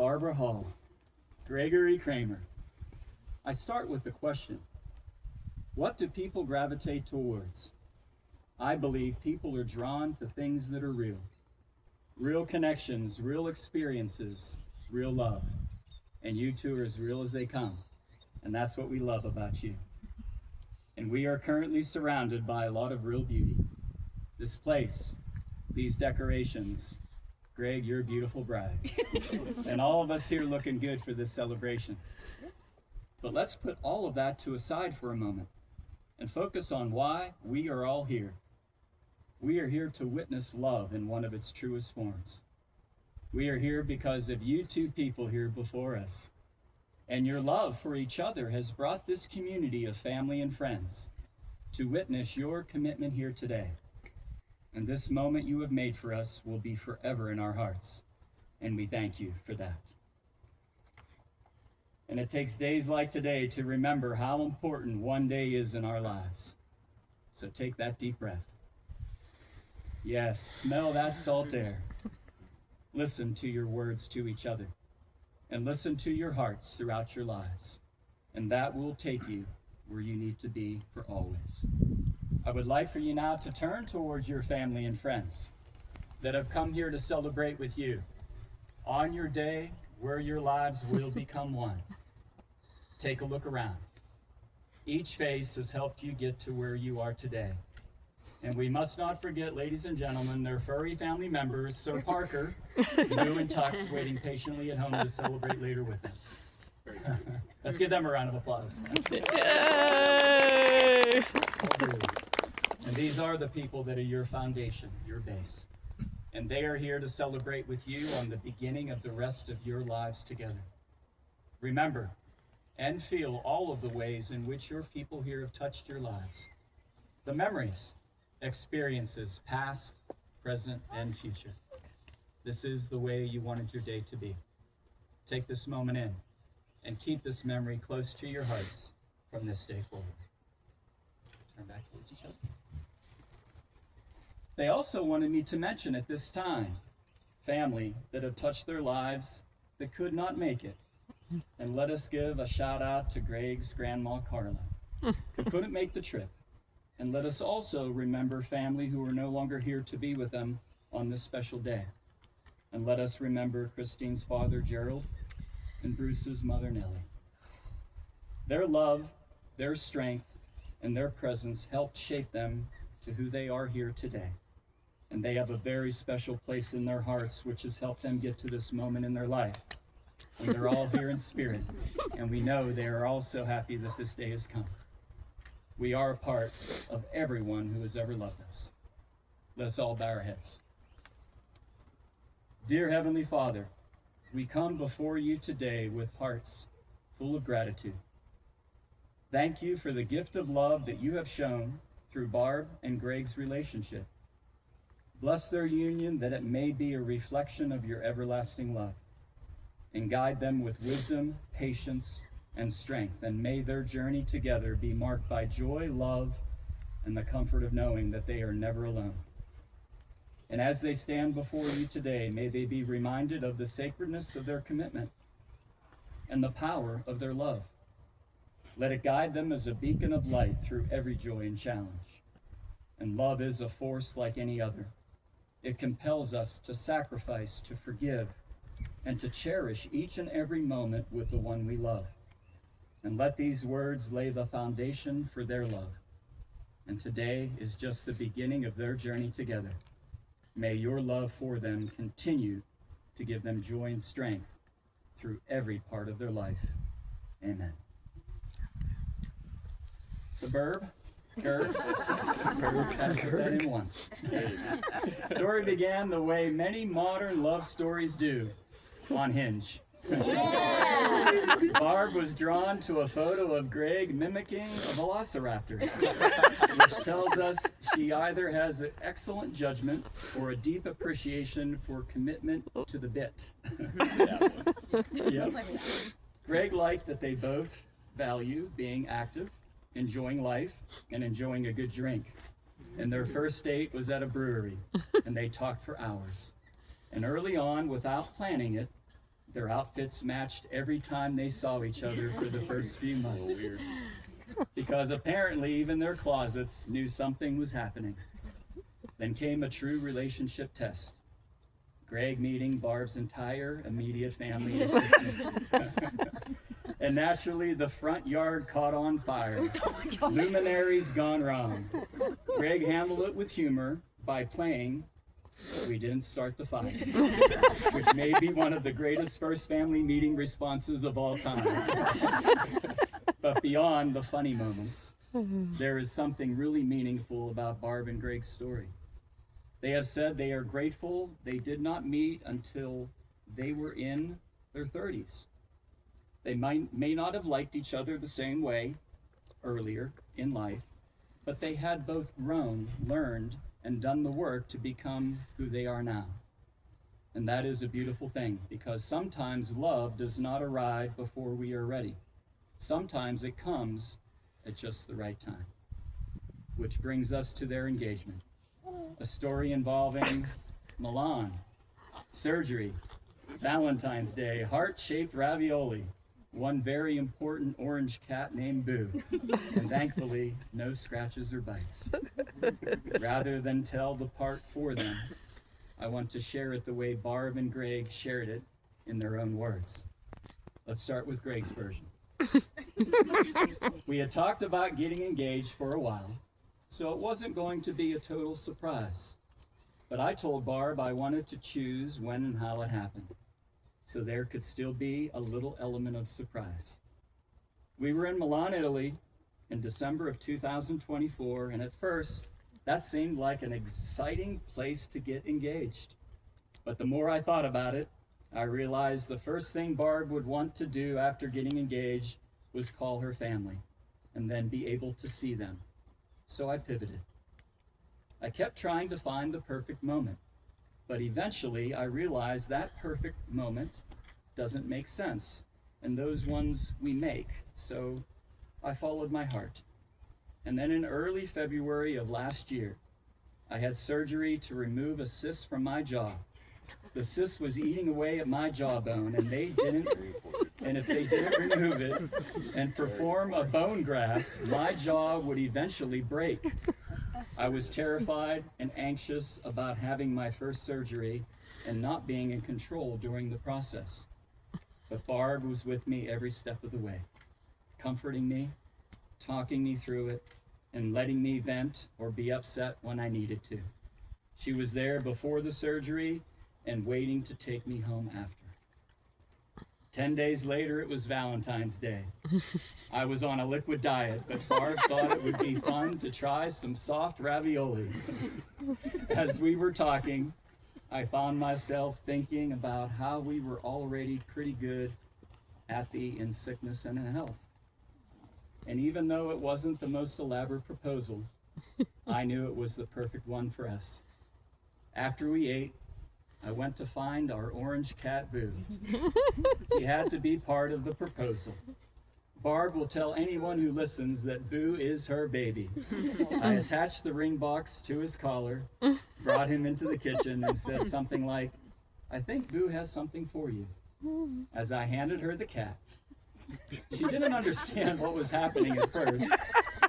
Barbara Hall, Gregory Kramer. I start with the question, what do people gravitate towards? I believe people are drawn to things that are real. Real connections, real experiences, real love. And you two are as real as they come. And that's what we love about you. And we are currently surrounded by a lot of real beauty. This place, these decorations. Greg, you're a beautiful bride. And all of us here looking good for this celebration. But let's put all of that to aside for a moment and focus on why we are all here. We are here to witness love in one of its truest forms. We are here because of you two people here before us. And your love for each other has brought this community of family and friends to witness your commitment here today. And this moment you have made for us will be forever in our hearts. And we thank you for that. And it takes days like today to remember how important one day is in our lives. So take that deep breath. Yes, smell that salt air. Listen to your words to each other. And listen to your hearts throughout your lives. And that will take you where you need to be for always. I would like for you now to turn towards your family and friends that have come here to celebrate with you on your day where your lives will become one. Take a look around. Each face has helped you get to where you are today. And we must not forget, ladies and gentlemen, their furry family members, Sir Parker, Lou and Tux, waiting patiently at home to celebrate later with them. Let's give them a round of applause. Yay! And these are the people that are your foundation, your base. And they are here to celebrate with you on the beginning of the rest of your lives together. Remember and feel all of the ways in which your people here have touched your lives. The memories, experiences, past, present, and future. This is the way you wanted your day to be. Take this moment in and keep this memory close to your hearts from this day forward. Turn back towards each other. They also wanted me to mention at this time, family that have touched their lives that could not make it. And let us give a shout out to Greg's grandma Carla, who couldn't make the trip. And let us also remember family who are no longer here to be with them on this special day. And let us remember Christine's father, Gerald, and Bruce's mother, Nellie. Their love, their strength, and their presence helped shape them to who they are here today. And they have a very special place in their hearts, which has helped them get to this moment in their life. And they're all here in spirit. And we know they are all so happy that this day has come. We are a part of everyone who has ever loved us. Let us all bow our heads. Dear Heavenly Father, we come before you today with hearts full of gratitude. Thank you for the gift of love that you have shown through Barb and Greg's relationship. Bless their union that it may be a reflection of your everlasting love, and guide them with wisdom, patience, and strength, and may their journey together be marked by joy, love, and the comfort of knowing that they are never alone. And as they stand before you today, may they be reminded of the sacredness of their commitment and the power of their love. Let it guide them as a beacon of light through every joy and challenge. And love is a force like any other. It compels us to sacrifice, to forgive, and to cherish each and every moment with the one we love. And let these words lay the foundation for their love. And today is just the beginning of their journey together. May your love for them continue to give them joy and strength through every part of their life. Amen. So Barb, Gerb, had to put that in once. Story began the way many modern love stories do, on Hinge. Yeah. Barb was drawn to a photo of Greg mimicking a velociraptor, which tells us she either has an excellent judgment or a deep appreciation for commitment to the bit. Yep. Greg liked that they both value being active, enjoying life, and enjoying a good drink. And their first date was at a brewery, and they talked for hours. And early on, without planning it, Their outfits matched every time they saw each other for the first few months. Because apparently even their closets knew something was happening. Then came a true relationship test. Greg meeting Barb's entire immediate family at Christmas. And naturally, the front yard caught on fire. Luminaries gone wrong. Greg handled it with humor by playing "We Didn't Start the Fire," which may be one of the greatest first family meeting responses of all time. But beyond the funny moments, there is something really meaningful about Barb and Greg's story. They have said they are grateful they did not meet until they were in their 30s. They may not have liked each other the same way earlier in life, but they had both grown, learned, and done the work to become who they are now. And that is a beautiful thing, because sometimes love does not arrive before we are ready. Sometimes it comes at just the right time. Which brings us to their engagement. A story involving Milan, surgery, Valentine's Day, heart-shaped ravioli, one very important orange cat named Boo, and thankfully, no scratches or bites. Rather than tell the part for them, I want to share it the way Barb and Greg shared it in their own words. Let's start with Greg's version. We had talked about getting engaged for a while, so it wasn't going to be a total surprise. But I told Barb I wanted to choose when and how it happened, so there could still be a little element of surprise. We were in Milan, Italy, in December of 2024, and at first, that seemed like an exciting place to get engaged. But the more I thought about it, I realized the first thing Barb would want to do after getting engaged was call her family, and then be able to see them. So I pivoted. I kept trying to find the perfect moment. But eventually, I realized that perfect moment doesn't make sense, and those ones we make, so I followed my heart. And then in early February of last year, I had surgery to remove a cyst from my jaw. The cyst was eating away at my jawbone, and if they didn't remove it and perform a bone graft, my jaw would eventually break. I was terrified and anxious about having my first surgery and not being in control during the process. But Barb was with me every step of the way, comforting me, talking me through it, and letting me vent or be upset when I needed to. She was there before the surgery and waiting to take me home after. 10 days later, it was Valentine's Day. I was on a liquid diet, but Barb thought it would be fun to try some soft raviolis. As we were talking, I found myself thinking about how we were already pretty good at the in sickness and in health. And even though it wasn't the most elaborate proposal, I knew it was the perfect one for us. After we ate, I went to find our orange cat Boo. He had to be part of the proposal. Barb will tell anyone who listens that Boo is her baby. I attached the ring box to his collar, brought him into the kitchen, and said something like, "I think Boo has something for you," as I handed her the cat. She didn't understand what was happening at first,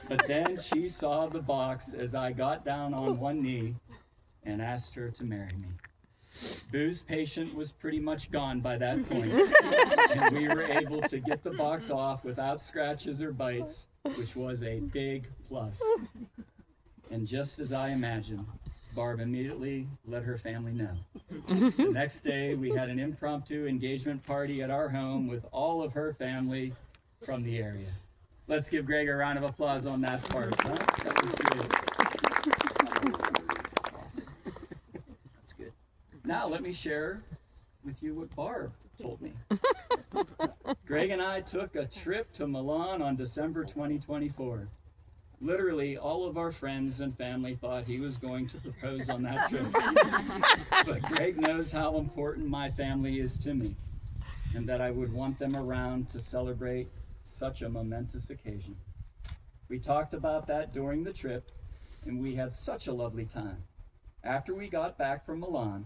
but then she saw the box as I got down on one knee and asked her to marry me. Boo's patient was pretty much gone by that point, and we were able to get the box off without scratches or bites, which was a big plus. And just as I imagined, Barb immediately let her family know. The next day, we had an impromptu engagement party at our home with all of her family from the area. Let's give Greg a round of applause on that part. Huh? That was good. Now let me share with you what Barb told me. Greg and I took a trip to Milan on December 2024. Literally, all of our friends and family thought he was going to propose on that trip. But Greg knows how important my family is to me, and that I would want them around to celebrate such a momentous occasion. We talked about that during the trip, and we had such a lovely time. After we got back from Milan,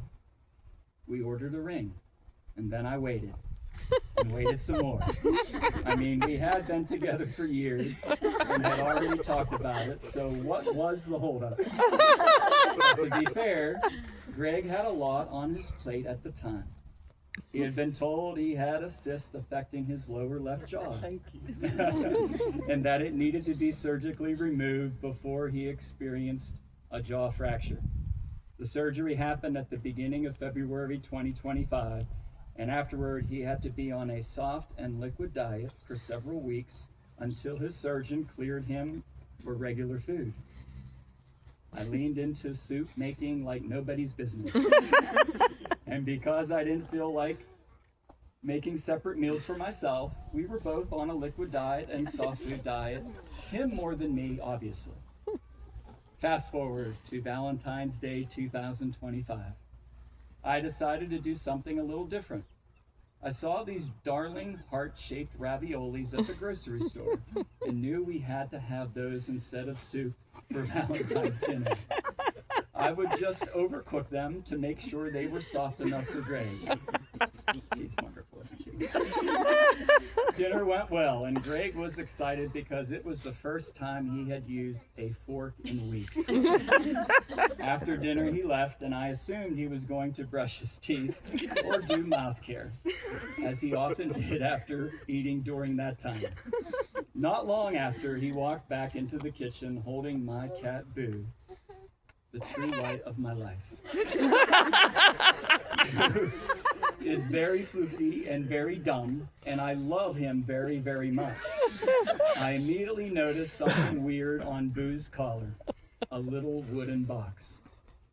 we ordered a ring, and then I waited. and waited some more. I mean, we had been together for years and had already talked about it, so what was the holdup? To be fair, Greg had a lot on his plate at the time. He had been told he had a cyst affecting his lower left jaw. Thank you. And that it needed to be surgically removed before he experienced a jaw fracture. The surgery happened at the beginning of February 2025, and afterward he had to be on a soft and liquid diet for several weeks until his surgeon cleared him for regular food. I leaned into soup making like nobody's business. And because I didn't feel like making separate meals for myself, we were both on a liquid diet and soft food diet, him more than me, obviously. Fast forward to Valentine's Day 2025. I decided to do something a little different. I saw these darling heart-shaped raviolis at the grocery store and knew we had to have those instead of soup for Valentine's dinner. I would just overcook them to make sure they were soft enough for Greg. She's wonderful, isn't she? Dinner went well, and Greg was excited because it was the first time he had used a fork in weeks. After dinner, he left, and I assumed he was going to brush his teeth or do mouth care, as he often did after eating during that time. Not long after, he walked back into the kitchen holding my cat, Boo, the true light of my life. Boo is very floofy and very dumb, and I love him very, very much. I immediately noticed something weird on Boo's collar, a little wooden box.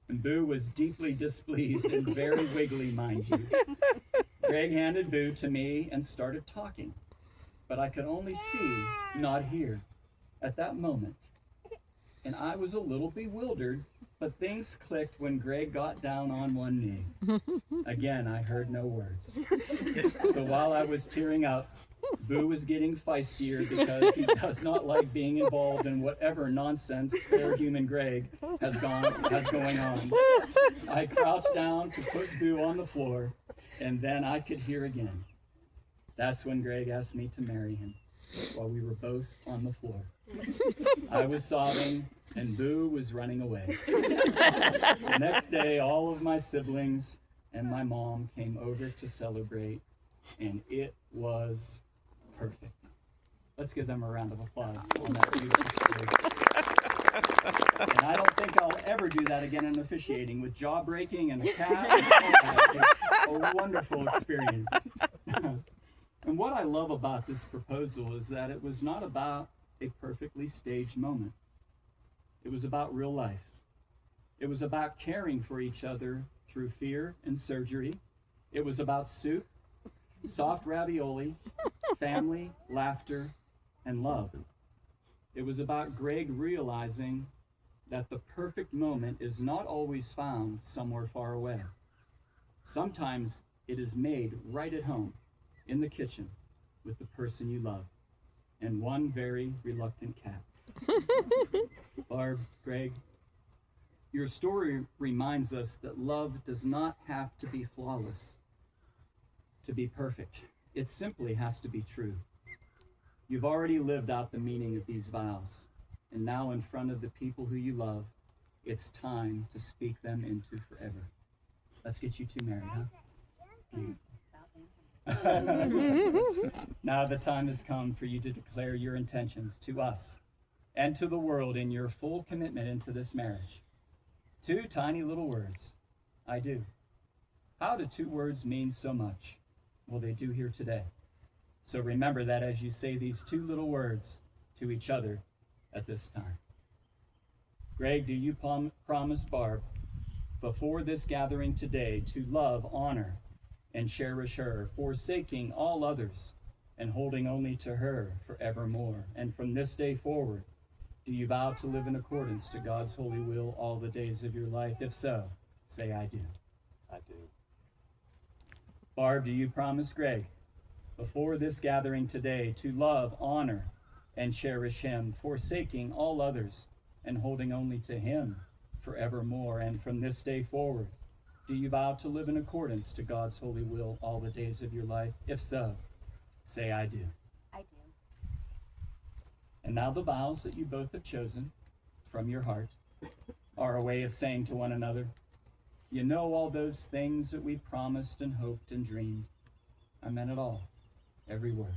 And Boo was deeply displeased and very wiggly, mind you. Greg handed Boo to me and started talking, but I could only see, not hear, at that moment. And I was a little bewildered, but things clicked when Greg got down on one knee. Again, I heard no words. So while I was tearing up, Boo was getting feistier because he does not like being involved in whatever nonsense fair human Greg has going on. I crouched down to put Boo on the floor, and then I could hear again. That's when Greg asked me to marry him, while we were both on the floor. I was sobbing, and Boo was running away. The next day, all of my siblings and my mom came over to celebrate, and it was perfect. Let's give them a round of applause on that beautiful story. And I don't think I'll ever do that again in officiating with jaw breaking and a cat. It's a wonderful experience. And what I love about this proposal is that it was not about a perfectly staged moment. It was about real life. It was about caring for each other through fear and surgery. It was about soup, soft ravioli, family, laughter, and love. It was about Greg realizing that the perfect moment is not always found somewhere far away. Sometimes it is made right at home, in the kitchen, with the person you love, and one very reluctant cat. Barb, Greg, your story reminds us that love does not have to be flawless, to be perfect. It simply has to be true. You've already lived out the meaning of these vows, and now in front of the people who you love, it's time to speak them into forever. Let's get you two married, huh? Now the time has come for you to declare your intentions to us and to the world in your full commitment into this marriage. 2 tiny little words, I do. How do 2 words mean so much? Well, they do here today. So remember that as you say these 2 little words to each other at this time. Greg, do you promise Barb, before this gathering today, to love, honor, and cherish her, forsaking all others and holding only to her forevermore? And from this day forward, do you vow to live in accordance to God's holy will all the days of your life? If so, say I do. I do. Barb, do you promise Greg, before this gathering today, to love, honor, and cherish him, forsaking all others and holding only to him forevermore? And from this day forward, do you vow to live in accordance to God's holy will all the days of your life? If so, Say, I do. I do. And now the vows that you both have chosen from your heart are a way of saying to one another, you know all those things that we promised and hoped and dreamed. I meant it all, every word.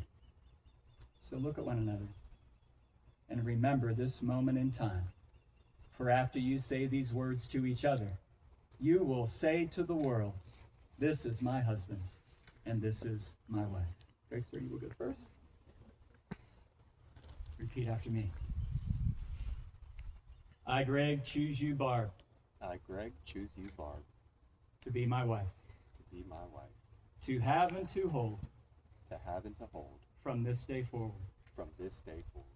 So look at one another and remember this moment in time. For after you say these words to each other, you will say to the world, this is my husband and this is my wife. Greg, sir, you will go first. Repeat after me. I, Greg, choose you, Barb. I, Greg, choose you, Barb. To be my wife. To be my wife. To have and to hold. To have and to hold. From this day forward. From this day forward.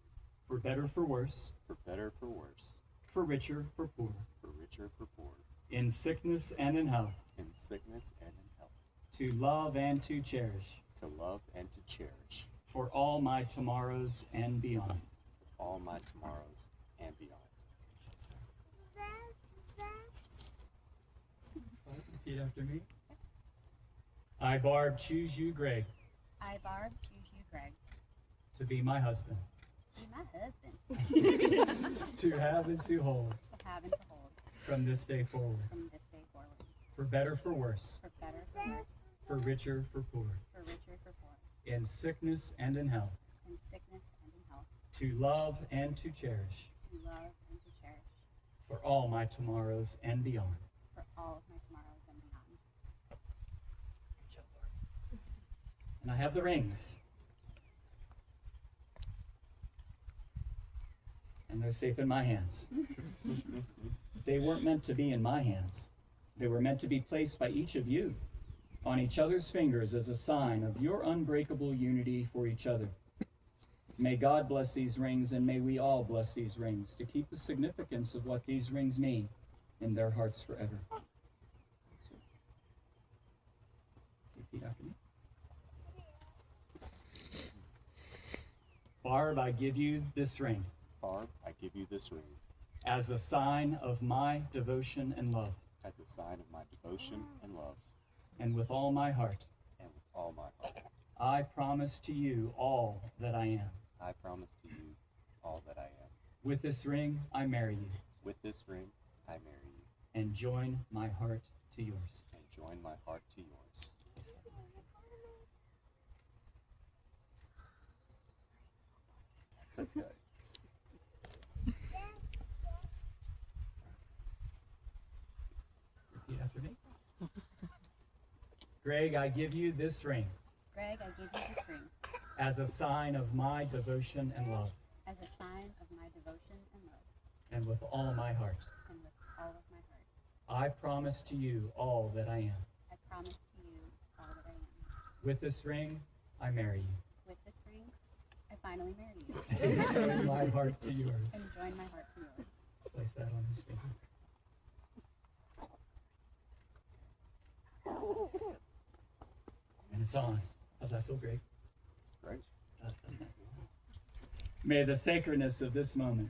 For better, for worse. For better, for worse. For richer, for poor. For richer, for poor. In sickness and in health. In sickness and in health. To love and to cherish. To love and to cherish. For all my tomorrows and beyond. For all my tomorrows and beyond. Repeat after me. I, Barb, choose you, Greg. I, Barb, choose you, Greg. To be my husband. To be my husband. To have and to hold. To have and to hold. From this day forward. From this day forward. For better, for worse. For better, for worse. For richer, for poor. For richer, for poor. In sickness and in health. In sickness and in health. To love and to cherish. To love and to cherish. For all my tomorrows and beyond. For all of my tomorrows and beyond. Good job, Barb. And I have the rings. And they're safe in my hands. They weren't meant to be in my hands. They were meant to be placed by each of you on each other's fingers as a sign of your unbreakable unity for each other. May God bless these rings, and may we all bless these rings to keep the significance of what these rings mean in their hearts forever. So, repeat after me. Barb, I give you this ring. Barb, I give you this ring. As a sign of my devotion and love. As a sign of my devotion and love. And with all my heart. And with all my heart. I promise to you all that I am. I promise to you all that I am. With this ring, I marry you. With this ring, I marry you. And join my heart to yours. And join my heart to yours. That's okay. Repeat after me. Greg, I give you this ring. Greg, I give you this ring. As a sign of my devotion and love. As a sign of my devotion and love. And with all my heart. And with all of my heart. I promise to you all that I am. I promise to you all that I am. With this ring, I marry you. With this ring, I finally marry you. And join my heart to yours. And join my heart to yours. Place that on his finger. And it's on. How's that feel, Greg? Great. May the sacredness of this moment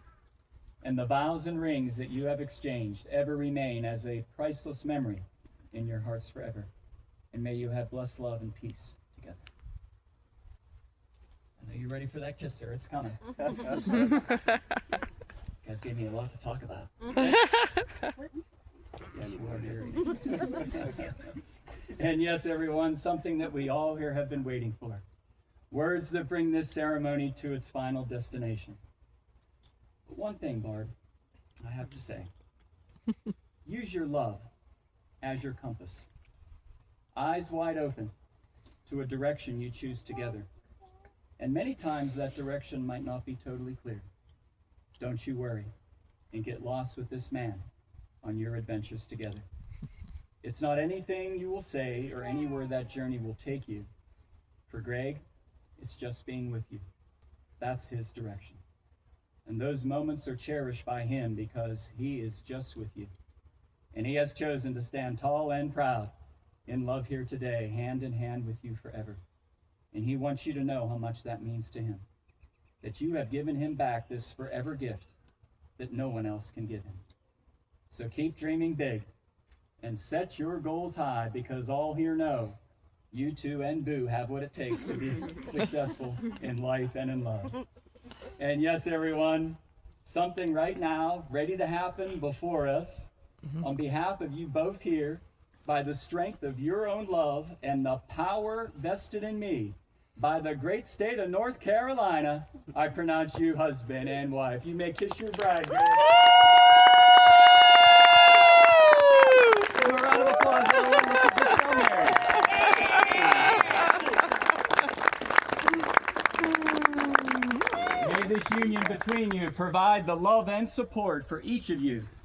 and the vows and rings that you have exchanged ever remain as a priceless memory in your hearts forever. And may you have blessed love and peace together. I know you're ready for that kiss, sir. It's coming. You guys gave me a lot to talk about. Yes, you are very. And yes, everyone, something that we all here have been waiting for. Words that bring this ceremony to its final destination. But one thing, Barb, I have to say. Use your love as your compass. Eyes wide open to a direction you choose together. And many times that direction might not be totally clear. Don't you worry and get lost with this man on your adventures together. It's not anything you will say or anywhere that journey will take you. For Greg, it's just being with you. That's his direction. And those moments are cherished by him because he is just with you. And he has chosen to stand tall and proud in love here today, hand in hand with you forever. And he wants you to know how much that means to him. That you have given him back this forever gift that no one else can give him. So keep dreaming big and set your goals high, because all here know you two and Boo have what it takes to be successful in life and in love. And yes, everyone, something right now ready to happen before us. On behalf of you both here, by the strength of your own love and the power vested in me, by the great state of North Carolina, I pronounce you husband and wife. You may kiss your bride, Greg. Give a round of applause, everyone. Let's just go married. May this union between you provide the love and support for each of you